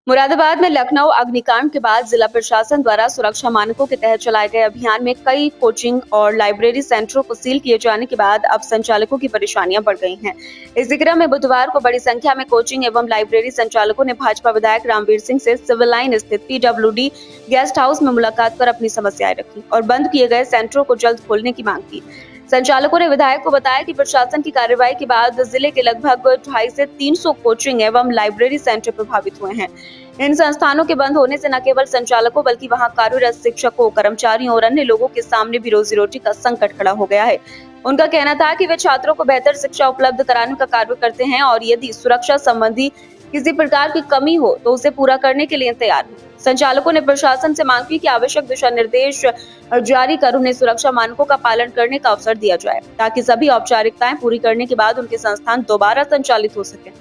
मुरादाबाद में लखनऊ अग्निकांड के बाद जिला प्रशासन द्वारा सुरक्षा मानकों के तहत चलाए गए अभियान में कई कोचिंग और लाइब्रेरी सेंटरों को सील किए जाने के बाद अब संचालकों की परेशानियां बढ़ गई हैं। इसी क्रम में बुधवार को बड़ी संख्या में कोचिंग एवं लाइब्रेरी संचालकों ने भाजपा विधायक रामवीर सिंह से सिविल लाइन स्थित PWD गेस्ट हाउस में मुलाकात कर अपनी समस्याएं रखी और बंद किए गए सेंटरों को जल्द खोलने की मांग की। संचालकों ने विधायक को बताया कि प्रशासन की कार्रवाई के बाद जिले के लगभग 250 से 300 कोचिंग एवं लाइब्रेरी सेंटर प्रभावित हुए हैं। इन संस्थानों के बंद होने से न केवल संचालकों बल्कि वहां कार्यरत शिक्षकों, कर्मचारियों और अन्य लोगों के सामने भी रोजी रोटी का संकट खड़ा हो गया है। उनका कहना था कि वे छात्रों को बेहतर शिक्षा उपलब्ध कराने का कार्य करते हैं और यदि सुरक्षा संबंधी किसी प्रकार की कमी हो तो उसे पूरा करने के लिए तैयार हैं। संचालकों ने प्रशासन से मांग की कि आवश्यक दिशा निर्देश जारी कर उन्हें सुरक्षा मानकों का पालन करने का अवसर दिया जाए ताकि सभी औपचारिकताएं पूरी करने के बाद उनके संस्थान दोबारा संचालित हो सके।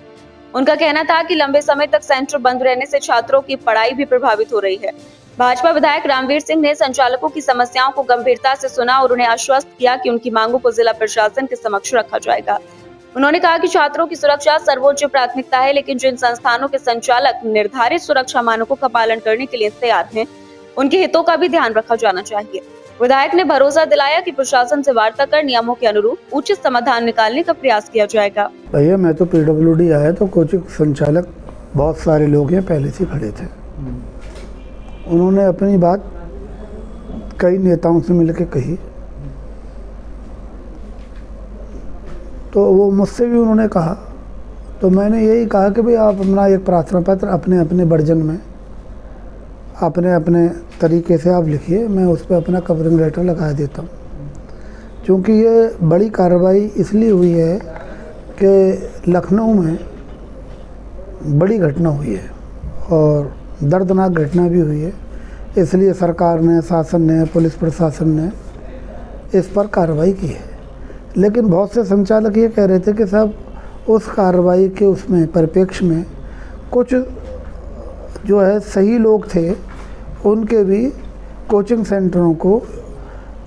उनका कहना था कि लंबे समय तक सेंटर बंद रहने से छात्रों की पढ़ाई भी प्रभावित हो रही है। भाजपा विधायक रामवीर सिंह ने संचालकों की समस्याओं को गंभीरता से सुना और उन्हें आश्वस्त किया कि उनकी मांगों को जिला प्रशासन के समक्ष रखा जाएगा। उन्होंने कहा कि छात्रों की सुरक्षा सर्वोच्च प्राथमिकता है, लेकिन जिन संस्थानों के संचालक निर्धारित सुरक्षा मानकों का पालन करने के लिए तैयार हैं, उनके हितों का भी ध्यान रखा जाना चाहिए। विधायक ने भरोसा दिलाया कि प्रशासन से वार्ता कर नियमों के अनुरूप उचित समाधान निकालने का प्रयास किया जाएगा। भैया मैं तो PWD आया तो कोचिंग संचालक बहुत सारे लोग हैं पहले से खड़े थे। उन्होंने अपनी बात कई नेताओं से मिलकर कही, तो वो मुझसे भी उन्होंने कहा, तो मैंने यही कहा कि भाई आप अपना एक प्रार्थना पत्र अपने अपने वर्जन में अपने अपने तरीके से आप लिखिए, मैं उस पर अपना कवरिंग लेटर लगा देता हूँ। क्योंकि ये बड़ी कार्रवाई इसलिए हुई है कि लखनऊ में बड़ी घटना हुई है और दर्दनाक घटना भी हुई है, इसलिए सरकार ने, शासन ने, पुलिस प्रशासन ने इस पर कार्रवाई की है। लेकिन बहुत से संचालक ये कह रहे थे कि साहब उस कार्रवाई के उसमें परिप्रेक्ष्य में कुछ जो है सही लोग थे, उनके भी कोचिंग सेंटरों को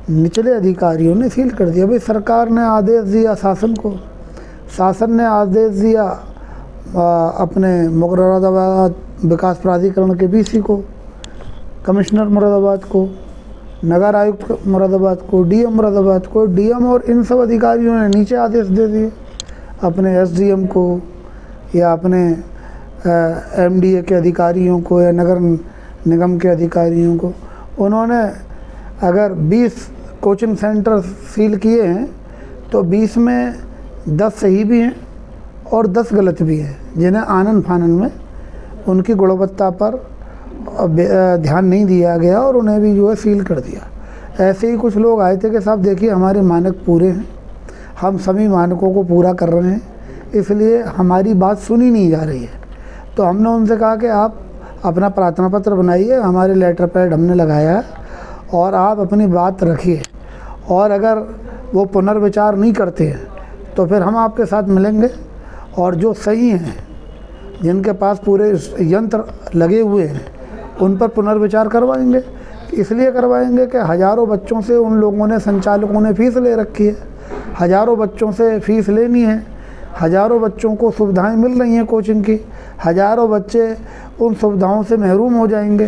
निचले अधिकारियों ने सील कर दिया। भाई सरकार ने आदेश दिया शासन ने आदेश दिया अपने मुरादाबाद विकास प्राधिकरण के BC को, कमिश्नर मुरादाबाद को, नगर आयुक्त मुरादाबाद को, DM मुरादाबाद को, DM और इन सब अधिकारियों ने नीचे आदेश दे दिए अपने SDM को या अपने MDA के अधिकारियों को या नगर निगम के अधिकारियों को। उन्होंने अगर 20 कोचिंग सेंटर सील किए हैं तो 20 में 10 सही भी हैं और 10 गलत भी हैं, जिन्हें आनन फानन में उनकी गुणवत्ता पर ध्यान नहीं दिया गया और उन्हें भी जो है सील कर दिया। ऐसे ही कुछ लोग आए थे कि साहब देखिए हमारे मानक पूरे हैं, हम सभी मानकों को पूरा कर रहे हैं, इसलिए हमारी बात सुनी नहीं जा रही है। तो हमने उनसे कहा कि आप अपना प्रार्थना पत्र बनाइए, हमारे लेटर पैड हमने लगाया और आप अपनी बात रखिए, और अगर वो पुनर्विचार नहीं करते हैं तो फिर हम आपके साथ मिलेंगे और जो सही हैं, जिनके पास पूरे यंत्र लगे हुए हैं, उन पर पुनर्विचार करवाएंगे। इसलिए करवाएंगे कि हज़ारों बच्चों से उन लोगों ने, संचालकों ने फ़ीस ले रखी है, हज़ारों बच्चों से फ़ीस लेनी है, हज़ारों बच्चों को सुविधाएं मिल रही हैं कोचिंग की, हज़ारों बच्चे उन सुविधाओं से महरूम हो जाएंगे।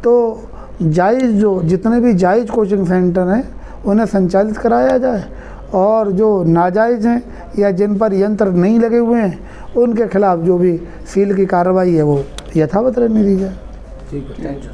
तो जायज़ जो जितने भी जायज़ कोचिंग सेंटर हैं उन्हें संचालित कराया जाए, और जो नाजायज़ हैं या जिन पर यंत्र नहीं लगे हुए हैं उनके खिलाफ जो भी सील की कार्रवाई है वो यथावत रहने दी जाए। ठीक है, थैंक यू।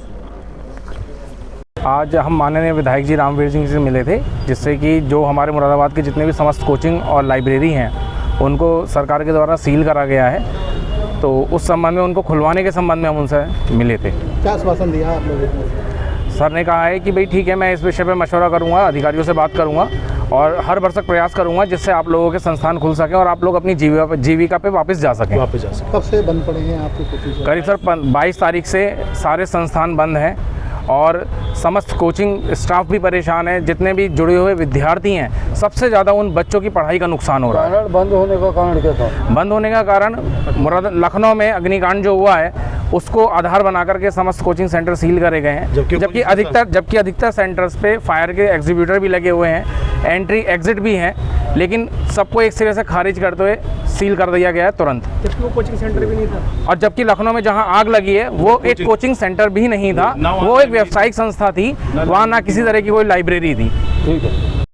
आज हम माननीय विधायक जी रामवीर सिंह से मिले थे, जिससे कि जो हमारे मुरादाबाद के जितने भी समस्त कोचिंग और लाइब्रेरी हैं उनको सरकार के द्वारा सील करा गया है, तो उस संबंध में उनको खुलवाने के संबंध में हम उनसे मिले थे। क्या आश्वासन दिया आप लोगों को? सर ने कहा है कि भाई ठीक है, मैं इस विषय पे मशवरा करूंगा, अधिकारियों से बात करूंगा और हर भरसक प्रयास करूंगा जिससे आप लोगों के संस्थान खुल सकें और आप लोग अपनी जीविका पे वापस जा सकें। कब से बंद पड़े हैं आपके कोचिंग? करीब सर 22 तारीख से सारे संस्थान बंद हैं और समस्त कोचिंग स्टाफ भी परेशान है। जितने भी जुड़े हुए विद्यार्थी हैं, सबसे ज़्यादा उन बच्चों की पढ़ाई का नुकसान हो रहा है। बंद होने का कारण क्या था? बंद होने का कारण लखनऊ में अग्निकांड जो हुआ है उसको आधार बना करके समस्त कोचिंग सेंटर सील करे गए हैं। जबकि अधिकतर सेंटर्स पे फायर के एग्जीक्यूटर भी लगे हुए हैं, एंट्री एग्जिट भी हैं, लेकिन सबको एक सिरे से खारिज करते हुए सील कर दिया गया है तुरंत। जबकि वो कोचिंग सेंटर भी नहीं था। और जबकि लखनऊ में जहां आग लगी है वो एक कोचिंग सेंटर भी नहीं था, वो एक व्यावसायिक संस्था थी, वहाँ ना किसी तरह की कोई लाइब्रेरी थी। ठीक है।